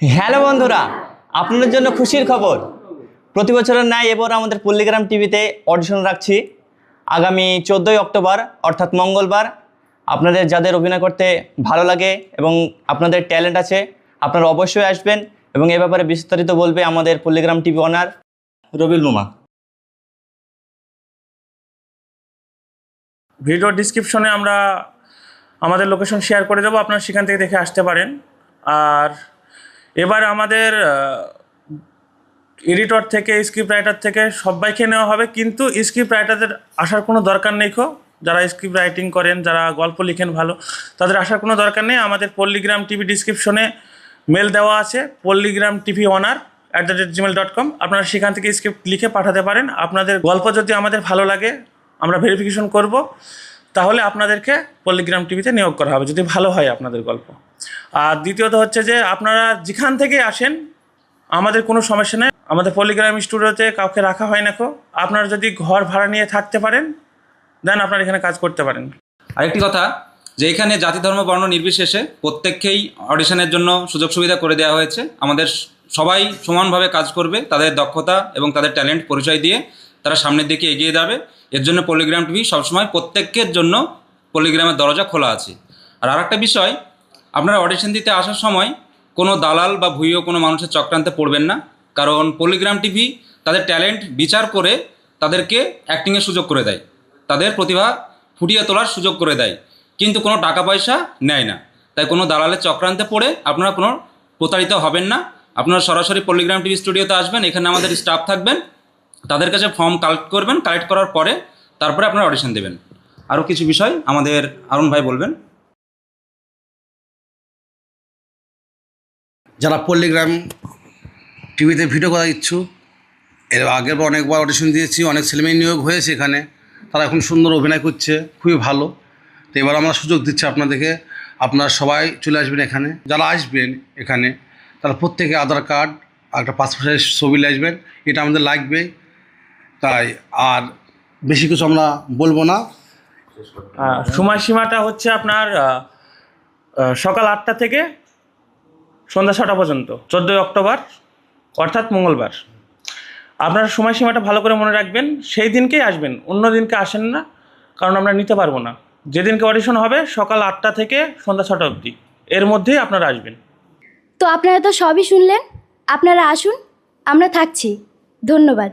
Hello বন্ধুরা, আপনাদের জন্য খুশির খবর। প্রতি বছরের ন্যায় এবার আমাদের পল্লীগ্রাম টিভিতে অডিশন রাখছি আগামী 14ই অক্টোবর অর্থাৎ মঙ্গলবার। আপনাদের যাদের অভিনয় করতে ভালো লাগে এবং আপনাদের ট্যালেন্ট আছে আপনারা অবশ্যই আসবেন এবং এ ব্যাপারে বিস্তারিত বলবে আমাদের পল্লীগ্রাম টিভি ওনার রবিল মুমা। ভিডিও ডিসক্রিপশনে আমরা আমাদের লোকেশন শেয়ার করে দেবো, আপনারা সেখান থেকে দেখে আসতে পারেন। আর এবার আমাদের এডিটর থেকে স্ক্রিপ্ট রাইটার থেকে সবাইকে নেওয়া হবে, কিন্তু স্ক্রিপ্ট রাইটারদের আসার কোনো দরকার নেই। যারা স্ক্রিপ্ট রাইটিং করেন, যারা গল্প লিখেন ভালো, তাদের আসার কোনো দরকার নেই। আমাদের পল্লীগ্রাম টিভি ডিসক্রিপশনে মেল দেওয়া আছে polygramtvionr@gmail.com। আপনারা সেখান থেকে স্ক্রিপ্ট লিখে পাঠাতে পারেন। আপনাদের গল্প যদি আমাদের ভালো লাগে আমরা ভেরিফিকেশন করব, তাহলে আপনাদেরকে পল্লীগ্রাম টিভিতে নিয়োগ করা হবে যদি ভালো হয় আপনাদের গল্প। আর দ্বিতীয়ত হচ্ছে যে আপনারা যেখান থেকে আসেন আমাদের কোনো সমস্যা নেই, আমাদের পল্লীগ্রাম স্টুডিওতে কাউকে রাখা হয় না। আপনারা যদি ঘর ভাড়া নিয়ে থাকতে পারেন দেন আপনারা এখানে কাজ করতে পারেন। আরেকটি কথা, যে এখানে জাতি ধর্ম বর্ণ নির্বিশেষে প্রত্যেককেই অডিশনের জন্য সুযোগ সুবিধা করে দেওয়া হয়েছে। আমাদের সবাই সমানভাবে কাজ করবে, তাদের দক্ষতা এবং তাদের ট্যালেন্ট পরিচয় দিয়ে তারা সামনের দিকে এগিয়ে যাবে। এর জন্য পল্লীগ্রাম টিভি সবসময় প্রত্যেকের জন্য পল্লীগ্রামের দরজা খোলা আছে। আর আরেকটা বিষয়, আপনারা অডিশন দিতে আসার সময় কোনো দালাল বা ভুয়ো কোনো মানুষের চক্রান্তে পড়বেন না, কারণ পল্লীগ্রাম টিভি তাদের ট্যালেন্ট বিচার করে তাদেরকে অ্যাক্টিংয়ের সুযোগ করে দেয়, তাদের প্রতিভা ফুটিয়ে তোলার সুযোগ করে দেয়, কিন্তু কোনো টাকা পয়সা নেয় না। তাই কোনো দালালের চক্রান্তে পড়ে আপনারা কোনো প্রতারিত হবেন না। আপনারা সরাসরি পল্লীগ্রাম টিভি স্টুডিওতে আসবেন, এখানে আমাদের স্টাফ থাকবেন, তাদের কাছে ফর্ম কালেক্ট করবেন, কালেক্ট করার পরে তারপরে আপনারা অডিশন দেবেন। আরও কিছু বিষয় আমাদের আরুণ ভাই বলবেন। যারা পল্লীগ্রাম টিভিতে ভিডিও করার ইচ্ছুক, এর আগের অনেকবার অডিশন দিয়েছি, অনেক ছেলেমেয়ে নিয়োগ হয়েছে এখানে, তারা এখন সুন্দর অভিনয় করছে, খুবই ভালো। তো এবার আমরা সুযোগ দিচ্ছি আপনাদেরকে, আপনারা সবাই চলে আসবেন এখানে। যারা আসবেন এখানে তারা প্রত্যেকে আধার কার্ড আর একটা পাসপোর্ট সাইজ ছবি নিয়ে আসবেন, এটা আমাদের লাগবে। তাই আর বেশি কিছু আমরা বলবো না। সময়সীমাটা হচ্ছে আপনার সকাল 8টা থেকে সন্ধ্যা 6টা পর্যন্ত, 14ই অক্টোবর অর্থাৎ মঙ্গলবার। আপনার সময়সীমাটা ভালো করে মনে রাখবেন, সেই দিনকেই আসবেন, অন্য দিনকে আসেন না, কারণ আমরা নিতে পারবো না। যেদিনকে অডিশন হবে সকাল 8টা থেকে সন্ধ্যা 6টা অবধি, এর মধ্যেই আপনারা আসবেন। তো আপনারা তো সবই শুনলেন, আপনারা আসুন, আমরা থাকছি। ধন্যবাদ।